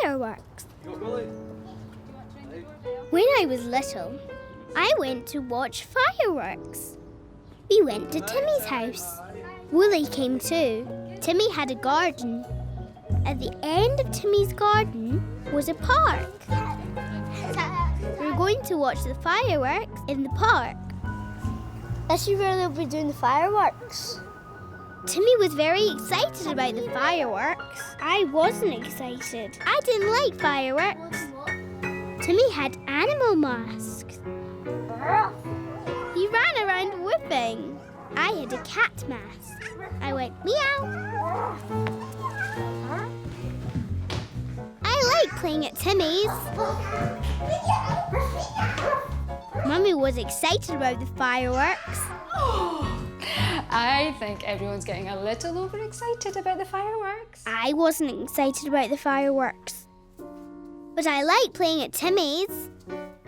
Fireworks. When I was little, I went to watch fireworks. We went to Timmy's house. Wolly came too. Timmy had a garden. At the end of Timmy's garden was a park. We were going to watch the fireworks in the park. Is she really be doing the fireworks? Timmy was very excited about the fireworks. I wasn't excited. I didn't like fireworks. Timmy had animal masks. He ran around whooping. I had a cat mask. I went meow. I like playing at Timmy's. Mummy was excited about the fireworks. I think everyone's getting a little overexcited about the fireworks. I wasn't excited about the fireworks. But I like playing at Timmy's.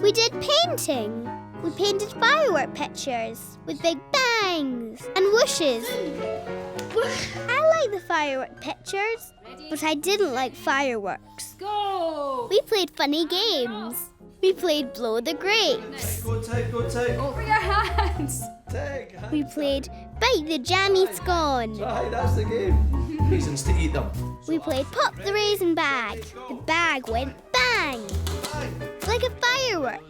We did painting. We painted firework pictures with big bangs and whooshes. I like the firework pictures, but I didn't like fireworks. Go! We played funny games. We played Blow the Grapes. Go take. Over your hands! Take. We played Bite the Jammy Scone. Right, that's the game. Reasons to eat them. We played Pop the Raisin Bag. The bag went bang, like a firework.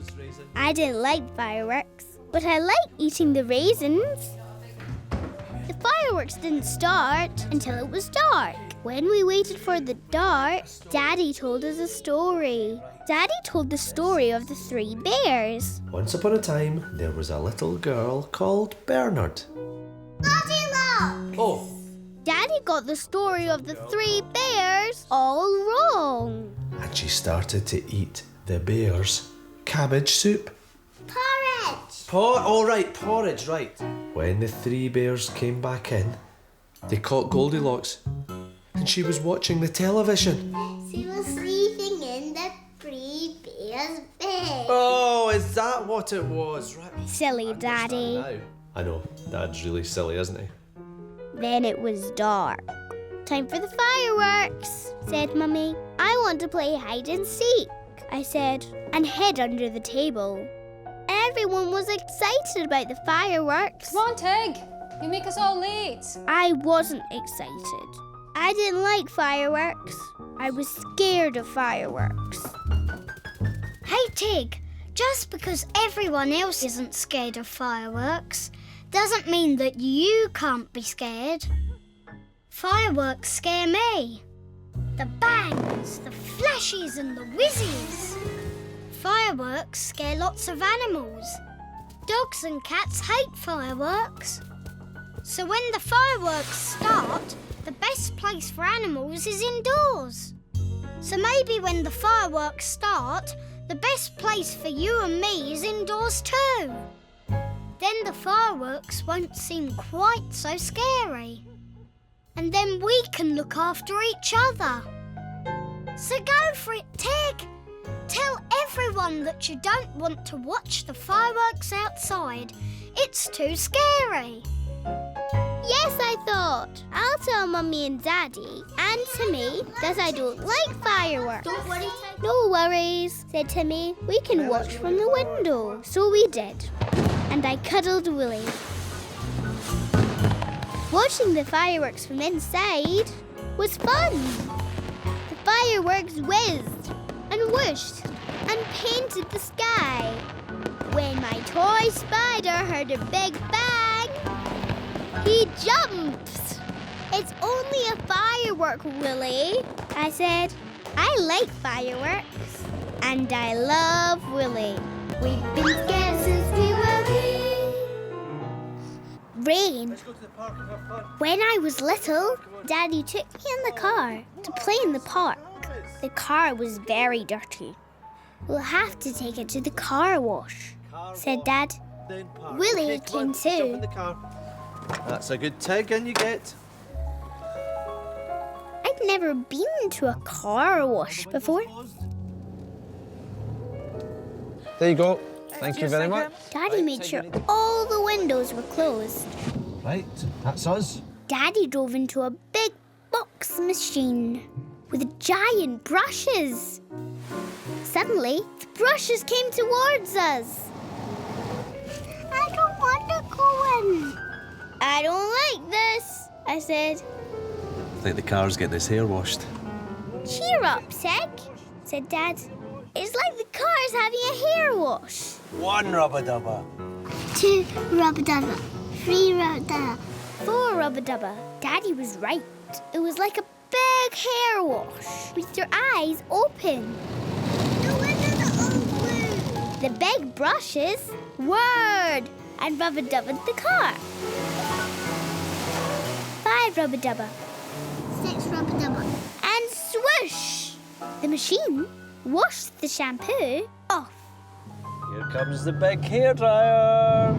I didn't like fireworks, but I liked eating the raisins. The fireworks didn't start until it was dark. When we waited for the dark, Daddy told us a story. Daddy told the story of the 3 bears. Once upon a time, there was a little girl called Bernard. Daddy, look! Oh, Daddy got the story of the 3 bears all wrong. and she started to eat the bear's cabbage soup. Porridge! Porridge, right. When the 3 bears came back in, they caught Goldilocks, and she was watching the television. She was sleeping in the 3 bears' bed. Oh, is that what it was? Right. Silly Daddy. Now. I know, Dad's really silly, isn't he? Then it was dark. Time for the fireworks, said Mummy. I want to play hide and seek, I said, and hid under the table. Everyone was excited about the fireworks. Come on, Tig! You make us all late. I wasn't excited. I didn't like fireworks. I was scared of fireworks. Hey, Tig, just because everyone else isn't scared of fireworks doesn't mean that you can't be scared. Fireworks scare me. The bangs, the flashes and the whizzes. Fireworks scare lots of animals. Dogs and cats hate fireworks. So when the fireworks start, the best place for animals is indoors. So maybe when the fireworks start, the best place for you and me is indoors too. Then the fireworks won't seem quite so scary. And then we can look after each other. So go for it, Tig. Tell everyone that you don't want to watch the fireworks outside. It's too scary. Yes, I thought. I'll tell Mummy and Daddy and Timmy that I don't like fireworks. Don't worry, Tig. No worries, said Timmy. We can watch from the window. So we did. And I cuddled Wolly. Watching the fireworks from inside was fun. The fireworks whizzed and whooshed and painted the sky. When my toy spider heard a big bang, he jumped. It's only a firework, Wolly, I said. I like fireworks, and I love Wolly. We've been scared since we were wee. Rain. Let's go to the park and have fun. When I was little, Daddy took me in the car to play in the park. The car was very dirty. We'll have to take it to the car wash, said Dad. Then park. Wolly Okay, come on, came too. Jump in the car. That's a good Tig, and you get. I'd never been to a car wash before. There you go. Thank you very much. Daddy made sure all the windows were closed. Right, that's us. Daddy drove into a big box machine. with giant brushes. Suddenly, the brushes came towards us. I don't want to go in. I don't like this, I said. I think the car's getting his hair washed. Cheer up, Tig, said Dad. It's like the car's having a hair wash. 1 rubber-dubber. 2 rubber-dubber. 3 rubber-dubber. 4 rubber-dubber. Daddy was right. It was like a big hair wash with your eyes open. The big brushes whirred and rubber-dubbered the car. 5 rubber-dubber. 6 rubber-dubber. And swoosh! The machine washed the shampoo off. Here comes the big hairdryer.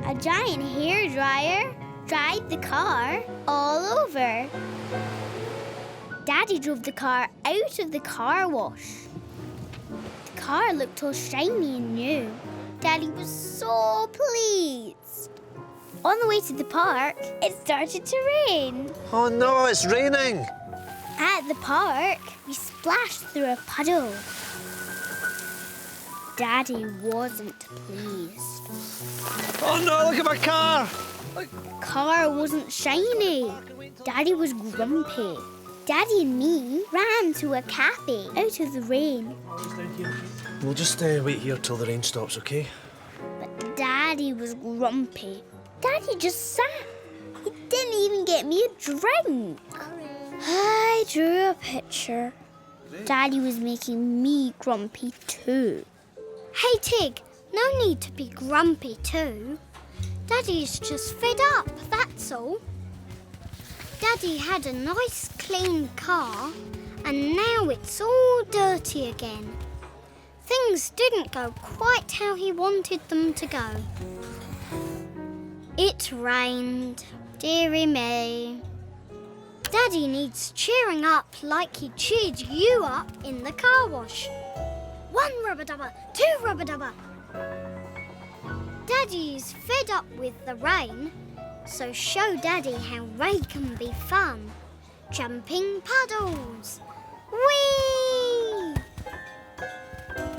A giant hairdryer dried the car all over. Daddy drove the car out of the car wash. The car looked all shiny and new. Daddy was so pleased. On the way to the park, it started to rain. Oh no, it's raining. At the park, we splashed through a puddle. Daddy wasn't pleased. Oh no, look at my car. The car wasn't shiny. Daddy was grumpy. Daddy and me ran to a cafe out of the rain. We'll just wait here till the rain stops, okay? But Daddy was grumpy. Daddy just sat. He didn't even get me a drink. I drew a picture. Daddy was making me grumpy too. Hey, Tig, no need to be grumpy too. Daddy's just fed up, that's all. Daddy had a nice clean car and now it's all dirty again. Things didn't go quite how he wanted them to go. It rained, dearie me. Daddy needs cheering up like he cheered you up in the car wash. 1 rubber-dubber, 2 rubber-dubber. Daddy's fed up with the rain, so show Daddy how rain can be fun. Jumping puddles. Whee!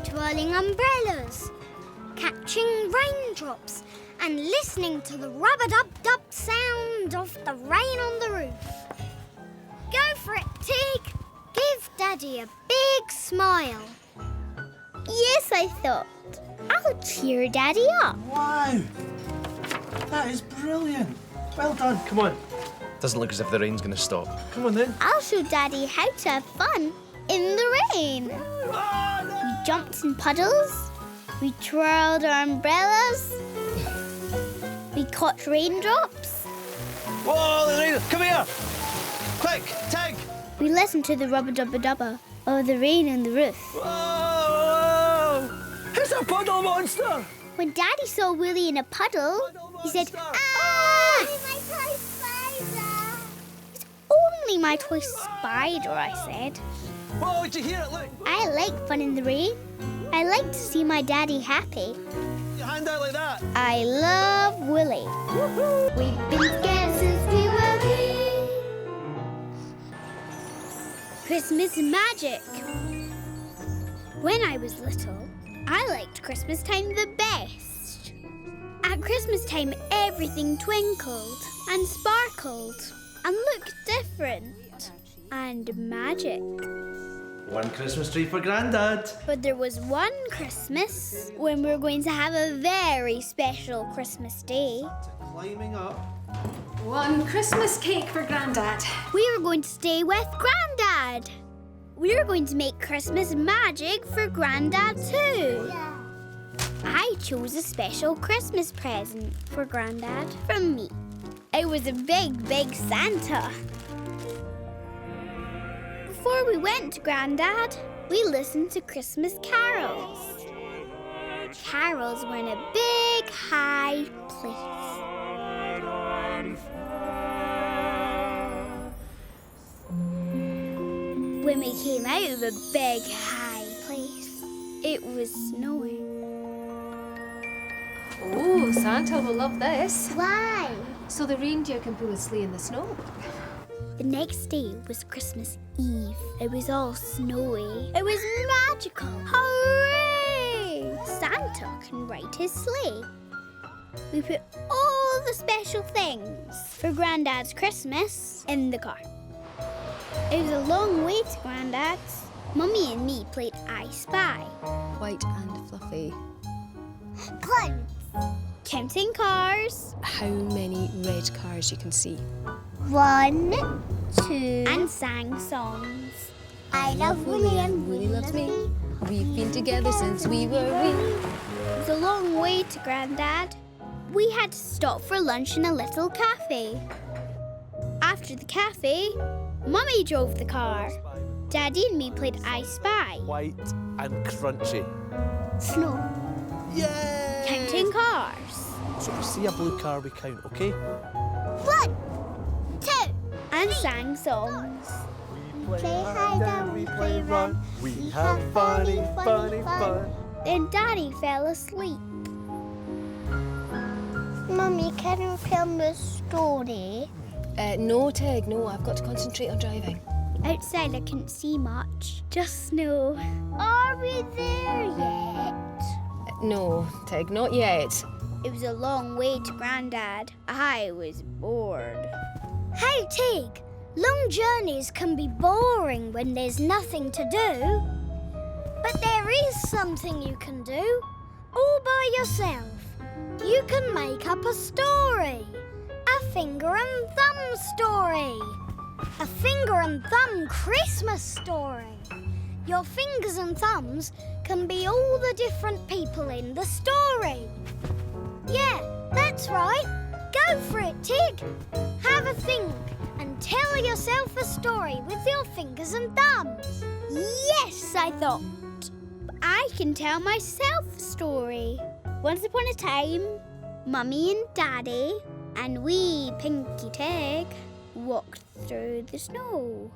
Twirling umbrellas. Catching raindrops and listening to the rubber-dub-dub sound of the rain on the roof. Go for it, Tig. Give Daddy a big smile. Yes, I thought. I'll cheer Daddy up. Wow. That is brilliant. Well done. Come on. Doesn't look as if the rain's going to stop. Come on then. I'll show Daddy how to have fun in the rain. We jumped in puddles. We twirled our umbrellas. We caught raindrops. Whoa, the rain. Come here. Quick, Tig. We listened to the rubber-dubber-dubber of the rain on the roof. Whoa! It's a puddle monster. When Daddy saw Wolly in a puddle, he said, "Ah!" It's only my toy spider, I said. Whoa, did you hear it? Look. I like fun in the rain. I like to see my daddy happy. Your hand out like that. I love Wolly. We've been scared since we were wee. Christmas magic. When I was little, I liked Christmas time the best. At Christmas time, everything twinkled and sparkled and looked different and magic. 1 Christmas tree for Grandad. But there was one Christmas when we were going to have a very special Christmas day. Climbing up. 1 Christmas cake for Grandad. We were going to stay with Grandad. We were going to make Christmas magic for Grandad too. I chose a special Christmas present for Grandad from me. It was a big, big Santa. Before we went to Grandad, we listened to Christmas carols. Carols were in a big, high place. When we came out of the big, high place, it was snowing. Oh, Santa will love this. Why? So the reindeer can pull a sleigh in the snow. The next day was Christmas Eve. It was all snowy. It was magical. Hooray! Santa can ride his sleigh. We put all the special things for Grandad's Christmas in the car. It was a long way to Grandad's. Mummy and me played I Spy. White and fluffy. Clowns. Counting cars. How many red cars you can see? 1, 2. And sang songs. I love Wolly and Wolly loves me. We've been together since we were wee. It was a long way to Grandad. We had to stop for lunch in a little cafe. After the cafe, Mummy drove the car. Daddy and me played I Spy. White and crunchy. Snow. Yay! Counting cars. So if we see a blue car, we count, okay? 1, 2. And sang songs. We play hide and we play run. We have funny fun. Then Daddy fell asleep. Mummy, can you tell me a story? No, Tig, no. I've got to concentrate on driving. Outside I couldn't see much, just snow. Are we there yet? No, Tig, not yet. It was a long way to Grandad. I was bored. Hey, Tig, long journeys can be boring when there's nothing to do. But there is something you can do, all by yourself. You can make up a story. A finger and thumb story. A finger and thumb Christmas story. Your fingers and thumbs can be all the different people in the story. Yeah, that's right. Go for it, Tig. Have a think and tell yourself a story with your fingers and thumbs. Yes, I thought. I can tell myself a story. Once upon a time, Mummy and Daddy and wee Pinky Tig walked through the snow.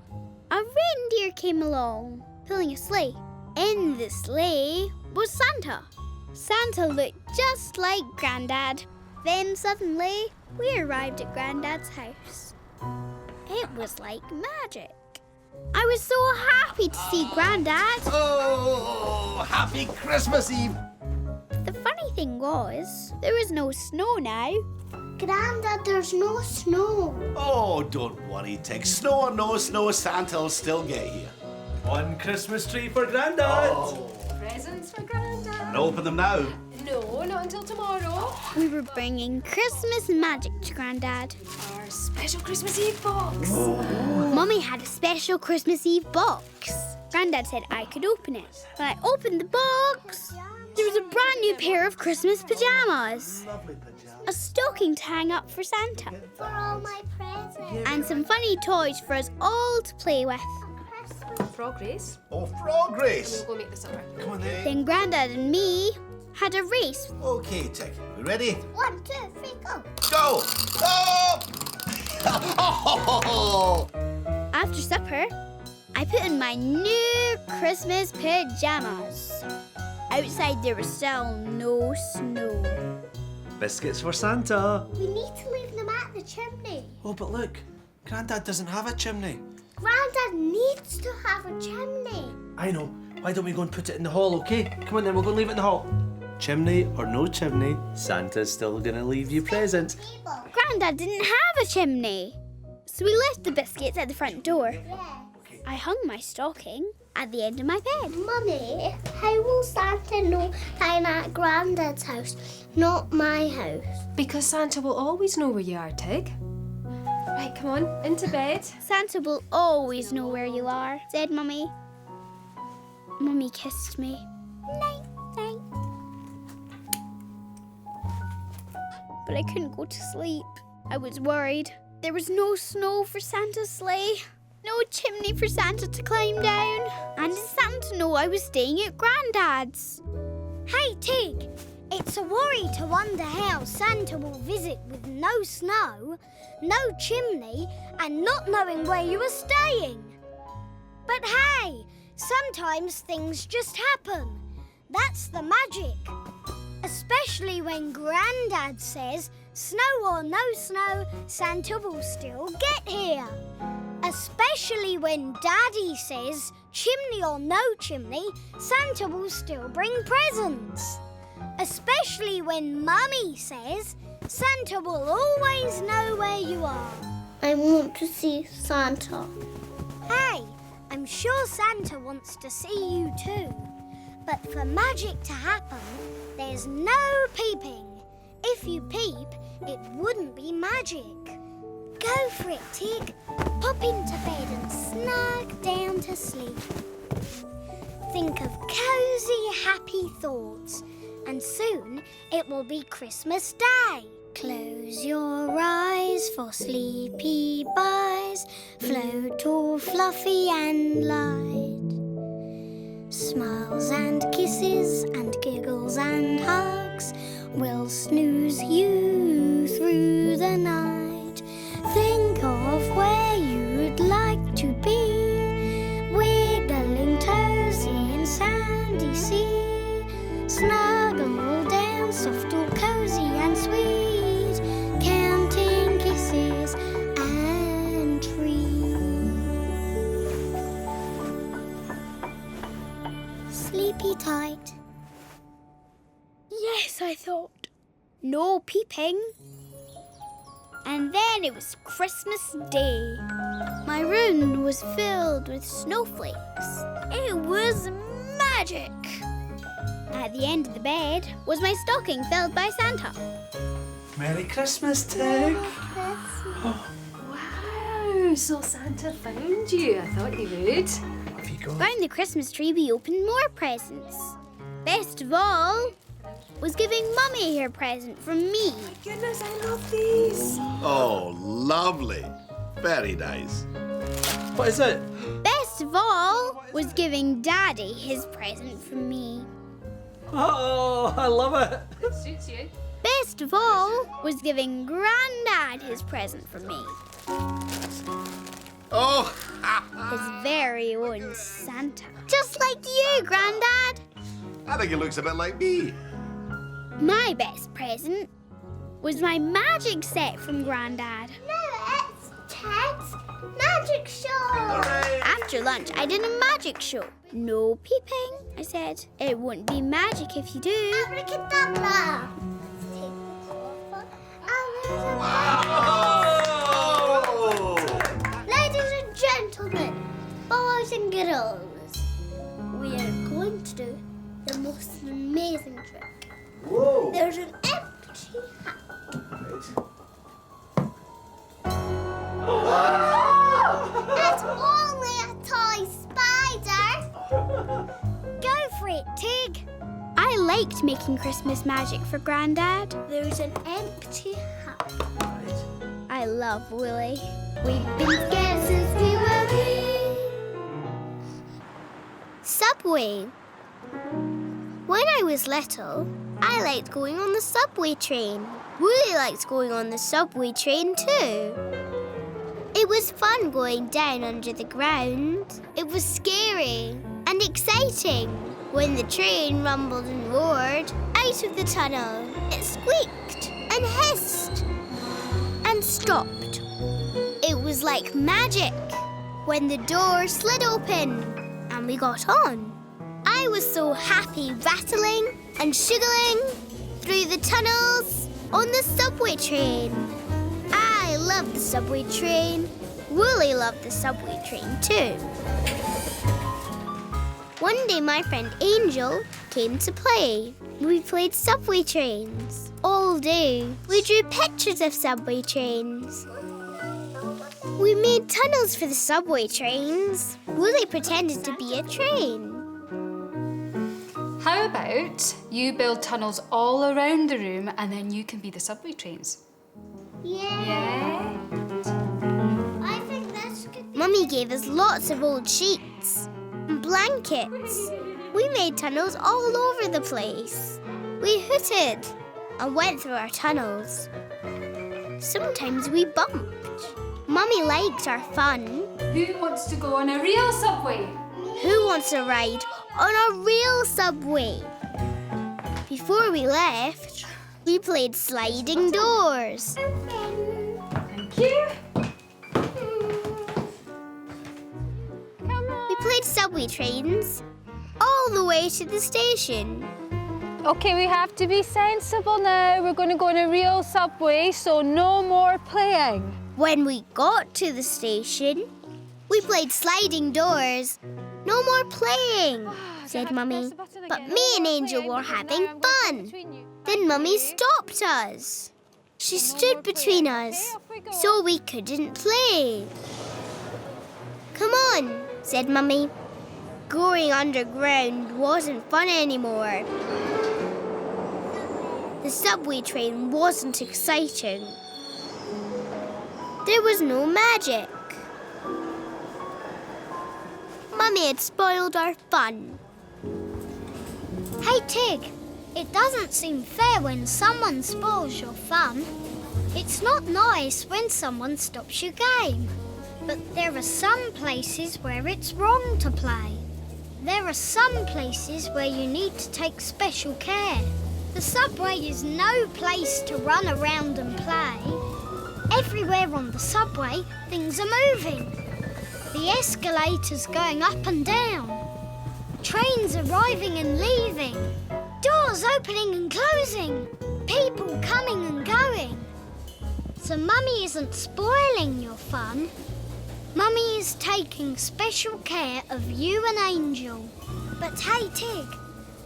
A reindeer came along, pulling a sleigh. In the sleigh was Santa. Santa looked just like Grandad. Then suddenly, we arrived at Grandad's house. It was like magic. I was so happy to see Grandad. Oh, happy Christmas Eve! The funny thing was, there was no snow now. Grandad, there's no snow. Oh, don't worry, Tig. Snow or no snow, Santa'll still get here. One Christmas tree for Grandad. Presents for Grandad. And open them now. No, not until tomorrow. We were bringing Christmas magic to Grandad. Our special Christmas Eve box. Mummy had a special Christmas Eve box. Grandad said I could open it. When I opened the box, there was a brand new pair of Christmas pajamas. A stocking to hang up for Santa. For all my presents. And some funny toys for us all to play with. Frog race. Oh, frog race. We'll go make the supper. Come on then. Then Grandad and me had a race. Okay, Tig. We ready? 1, 2, 3, go. Go! Oh! After supper, I put on my new Christmas pajamas. Outside there was still no snow. Biscuits for Santa. We need to leave them at the chimney. Oh, but look, Grandad doesn't have a chimney. Grandad needs to have a chimney. I know. Why don't we go and put it in the hall, okay? Come on then, we'll go and leave it in the hall. Chimney or no chimney, Santa's still gonna leave you presents. Grandad didn't have a chimney. So we left the biscuits at the front door. I hung my stocking at the end of my bed. Mummy, how will Santa know I'm at Grandad's house, not my house? Because Santa will always know where you are, Tig. Right, come on, into bed. Santa will always know where you are, said Mummy. Mummy kissed me. Night, night. But I couldn't go to sleep. I was worried. There was no snow for Santa's sleigh. No chimney for Santa to climb down. And did Santa know I was staying at Grandad's? Hey, Tig, it's a worry to wonder how Santa will visit with no snow, no chimney, and not knowing where you are staying. But hey, sometimes things just happen. That's the magic. Especially when Grandad says, snow or no snow, Santa will still get here. Especially when Daddy says, chimney or no chimney, Santa will still bring presents. Especially when Mummy says, Santa will always know where you are. I want to see Santa. Hey, I'm sure Santa wants to see you too. But for magic to happen, there's no peeping. If you peep, it wouldn't be magic. Go for it, Tig. Pop into bed and snug down to sleep. Think of cosy, happy thoughts, and soon it will be Christmas Day. Close your eyes for sleepy buys, float all fluffy and light. Smiles and kisses and giggles and hugs will snooze you through the night. Think of where you'd like to be, wiggling toes in sandy sea. Snuggle down, soft or cozy and sweet, counting kisses and trees. Sleepy tight. Yes, I thought. No peeping. And then it was Christmas Day. My room was filled with snowflakes. It was magic. At the end of the bed was my stocking filled by Santa. Merry Christmas, Tig. Wow, so Santa found you. I thought he would. Have you got? Round the Christmas tree we opened more presents. Best of all was giving Mummy her present from me. Goodness, I love these. Oh, lovely. Very nice. What is it? Best of all was giving Daddy his present from me. Oh, I love it. It suits you. Best of all was giving Grandad his present from me. Oh, His very own Santa. Just like you, Grandad. I think it looks a bit like me. My best present was my magic set from Grandad. No, it's Ted's magic show. Hooray! After lunch, I did a magic show. No peeping, I said. It won't be magic if you do. Abracadabra. Wow! Ladies and gentlemen, boys and girls, we are going to do the most amazing trick. Whoa! There's an empty hat. It's only a toy spider. Go for it, Tig. I liked making Christmas magic for Grandad. There's an empty hat. I love Wolly. We've been scared since we were wee. Subway. When I was little, I liked going on the subway train. Wolly liked going on the subway train too. It was fun going down under the ground. It was scary and exciting. When the train rumbled and roared out of the tunnel, it squeaked and hissed and stopped. It was like magic when the door slid open and we got on. I was so happy rattling and shuggling through the tunnels on the subway train. I loved the subway train. Wolly loved the subway train too. One day my friend Angel came to play. We played subway trains all day. We drew pictures of subway trains. We made tunnels for the subway trains. Wolly pretended to be a train. How about you build tunnels all around the room and then you can be the subway trains? Yeah. I think that's good. Mummy gave us lots of old sheets and blankets. We made tunnels all over the place. We hooted and went through our tunnels. Sometimes we bumped. Mummy liked our fun. Who wants to go on a real subway? Who wants a ride on a real subway? Before we left, we played sliding doors. Thank you. subway trains all the way to the station. OK, we have to be sensible now. We're going to go on a real subway, so no more playing. When we got to the station, we played sliding doors. No more playing, said Mummy. But me and Angel were having fun. Then Mummy stopped us. She stood between us, so we couldn't play. Come on, said Mummy. Going underground wasn't fun anymore. The subway train wasn't exciting. There was no magic. Mummy had spoiled our fun. Hey, Tig, it doesn't seem fair when someone spoils your fun. It's not nice when someone stops your game. But there are some places where it's wrong to play. There are some places where you need to take special care. The subway is no place to run around and play. Everywhere on the subway, things are moving. The escalators going up and down. Trains arriving and leaving. Doors opening and closing. People coming and going. So Mummy isn't spoiling your fun. Mummy is taking special care of you and Angel. But hey, Tig,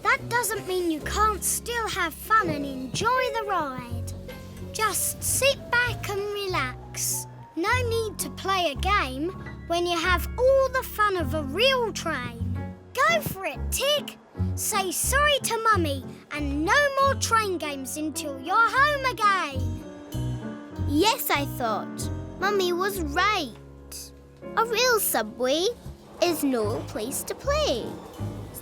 that doesn't mean you can't still have fun and enjoy the ride. Just sit back and relax. No need to play a game when you have all the fun of a real train. Go for it, Tig. Say sorry to Mummy and no more train games until you're home again. Yes, I thought. Mummy was right. A real subway is no place to play.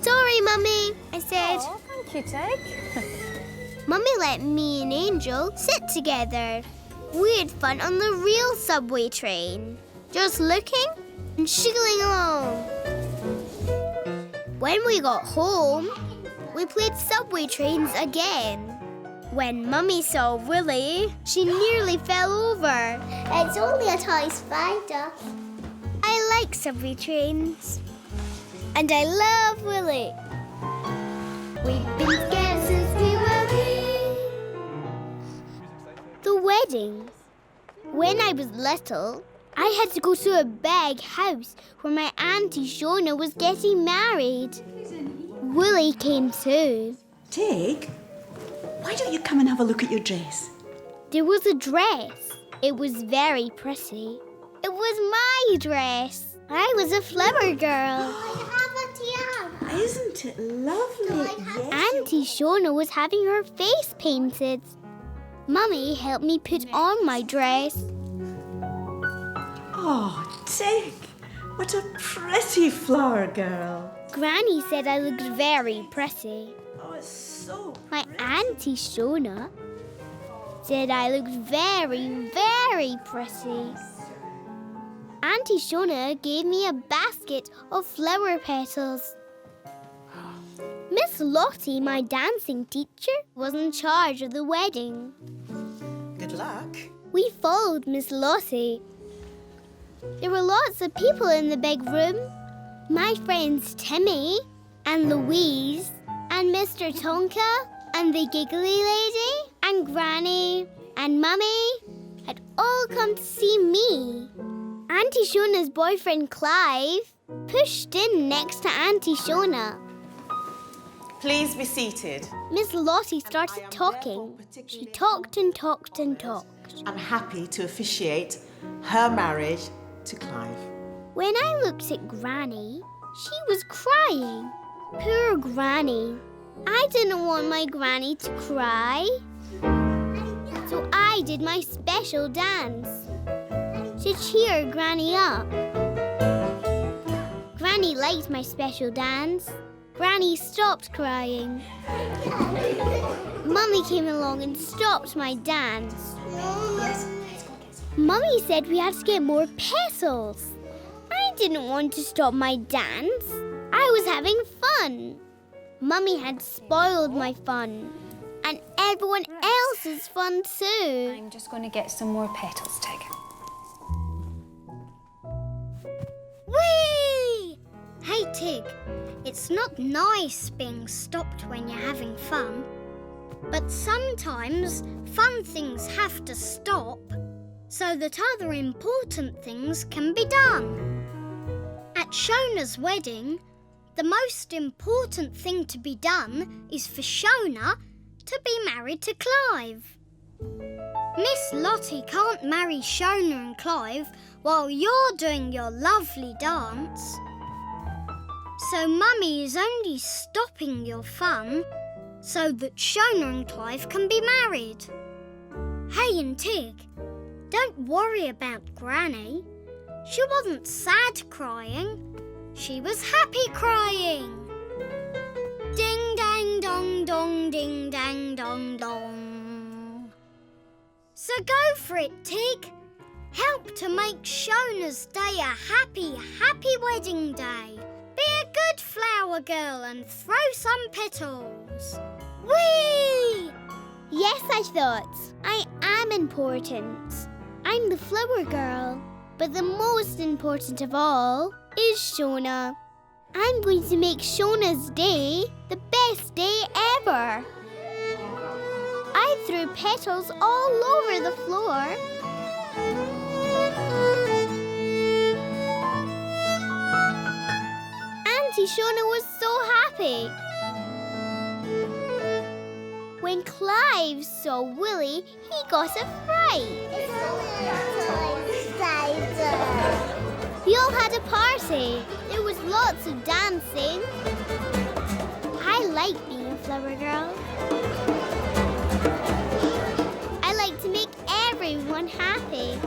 Sorry, Mummy, I said. Oh, thank you, Tig. Mummy let me and Angel sit together. We had fun on the real subway train, just looking and shiggling along. When we got home, we played subway trains again. When Mummy saw Wolly, she nearly fell over. It's only a toy spider. I like subway trains. And I love Wolly. We've been scared since we were wee. The wedding. When I was little, I had to go to a big house where my Auntie Shona was getting married. Wolly came too. Tig, why don't you come and have a look at your dress? There was a dress. It was very pretty. It was my dress. I was a flower girl. Isn't it lovely? Yes, Auntie Shona was having her face painted. Mummy helped me put on my dress. Oh, Tig, what a pretty flower girl. Granny said I looked very pretty. Oh, it's so My Auntie Shona said I looked very, very pretty. Auntie Shona gave me a basket of flower petals. Miss Lottie, my dancing teacher, was in charge of the wedding. good luck. We followed Miss Lottie. There were lots of people in the big room. My friends Timmy and Louise and Mr. Tonka and the Giggly Lady and Granny and Mummy had all come to see me. Auntie Shona's boyfriend Clive pushed in next to Auntie Shona. Please be seated. Miss Lottie started talking. She talked and talked and talked. I'm happy to officiate her marriage to Clive. When I looked at Granny, she was crying. Poor Granny. I didn't want my Granny to cry. So I did my special dance to cheer Granny up. Granny liked my special dance. Granny stopped crying. Mummy came along and stopped my dance. Mummy said we had to get more petals. I didn't want to stop my dance. I was having fun. Mummy had spoiled my fun. And everyone else's fun too. I'm just going to get some more petals, Tig. Whee! Hey, Hey, Tig. It's not nice being stopped when you're having fun. But sometimes fun things have to stop so that other important things can be done. At Shona's wedding, the most important thing to be done is for Shona to be married to Clive. Miss Lottie can't marry Shona and Clive while you're doing your lovely dance. So Mummy is only stopping your fun so that Shona and Clive can be married. Hey, and Tig, don't worry about Granny. She wasn't sad crying. She was happy crying. Ding dang dong dong, ding dang dong dong. So go for it, Tig. Help to make Shona's day a happy, happy wedding day. Be a good flower girl and throw some petals. Whee! Yes, I thought. I am important. I'm the flower girl. But the most important of all is Shona. I'm going to make Shona's day the best day ever. I threw petals all over the floor. Auntie Shona was so happy. When Clive saw Wolly, he got a fright. We all had a party. There was lots of dancing. I like being a flower girl. I like to make everyone happy.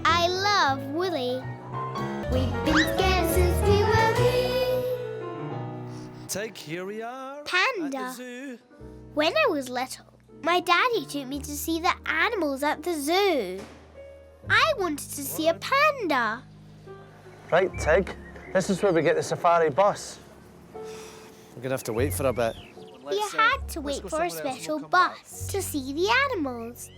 I love Wolly. We've been together since we were wee. Tig, here we are. Panda. At the zoo. When I was little, my daddy took me to see the animals at the zoo. I wanted to see a panda. Right, Tig. This is where we get the safari bus. We're going to have to wait for a bit. We had to wait for a special bus to see the animals.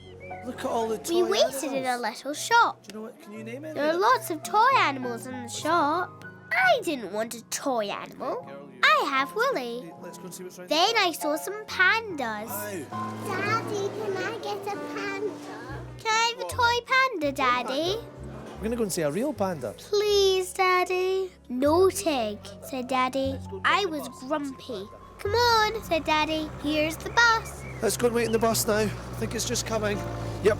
Look at all the toy We waited in a animals. little shop. Do you know what? Can you name it? There are lots of toy animals in the shop. I didn't want a toy animal. I have Wolly. Let's go and see what's right. Then I saw some pandas. Wow. Daddy, can I get a panda? Can I have a toy panda, Daddy? We're going to go and see a real panda. Please, Daddy. No, Tig, said Daddy. I was grumpy. Come on, said Daddy. Here's the bus. Let's go and wait in the bus now. I think it's just coming. Yep.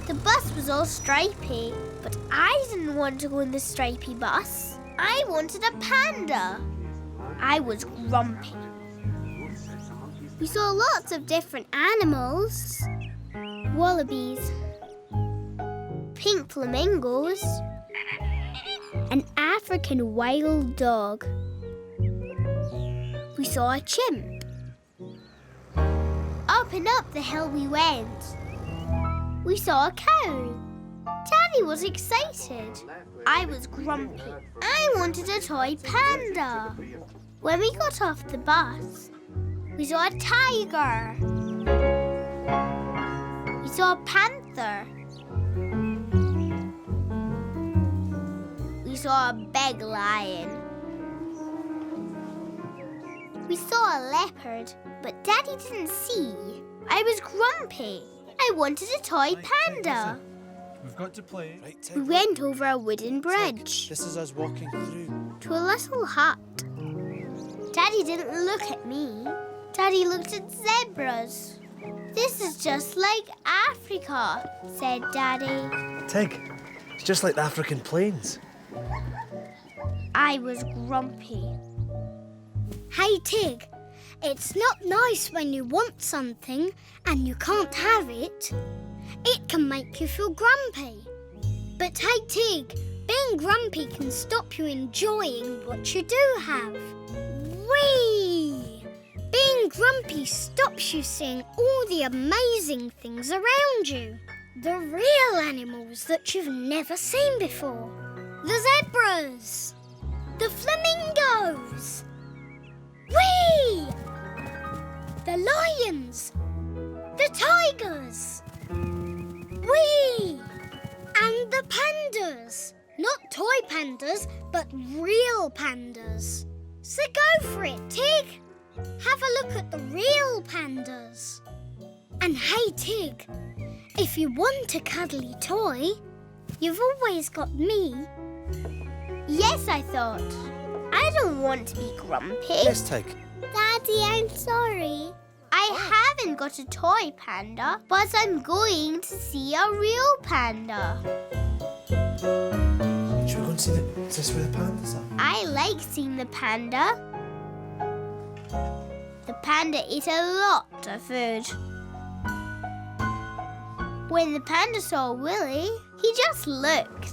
The bus was all stripy, but I didn't want to go in the stripy bus. I wanted a panda. I was grumpy. We saw lots of different animals. Wallabies, pink flamingos, an African wild dog. We saw a chimp. Up and up the hill we went. We saw a cow. Daddy was excited. I was grumpy. I wanted a toy panda. When we got off the bus, we saw a tiger. We saw a panther. We saw a big lion. We saw a leopard, but Daddy didn't see. I was grumpy. I wanted a toy panda. We've got to play. Right, Tig. We went over a wooden bridge This is us walking through. to a little hut. Daddy didn't look at me. Daddy looked at zebras. This is just like Africa, said Daddy. Tig, it's just like the African plains. I was grumpy. Hey, Tig, it's not nice when you want something and you can't have it. It can make you feel grumpy. But hey, Tig, being grumpy can stop you enjoying what you do have. Whee! Being grumpy stops you seeing all the amazing things around you. The real animals that you've never seen before. The zebras. The flamingos. Whee! The lions. The tigers. Whee! And the pandas. Not toy pandas, but real pandas. So go for it, Tig. Have a look at the real pandas. And hey, Tig, if you want a cuddly toy, you've always got me. Yes, I thought. I don't want to be grumpy. Yes, Tig. Daddy, I'm sorry. I haven't got a toy panda, but I'm going to see a real panda. Should we go and see is this where the pandas are? I like seeing the panda. The panda ate a lot of food. When the panda saw Wolly, he just looked.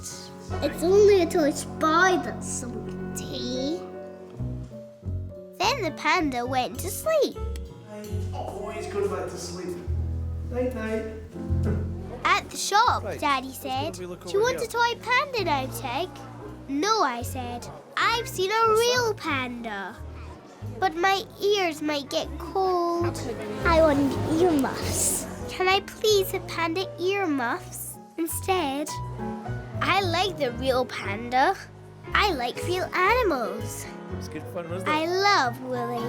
It's only a toy spider, sweetie. Then the panda went to sleep. Oh, he's going back to sleep. Night, night. At the shop, Right. Daddy said, Let's have a look "Do you over want here." a toy panda now, Tig?" "No," I said. "I've seen a real panda. But my ears might get cold. I want earmuffs. Can I please have panda earmuffs instead?" I like the real panda. I like real animals. It's good fun, wasn't I love Wolly.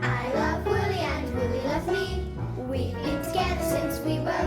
I love Wolly and Wolly loves me. We've been together since we were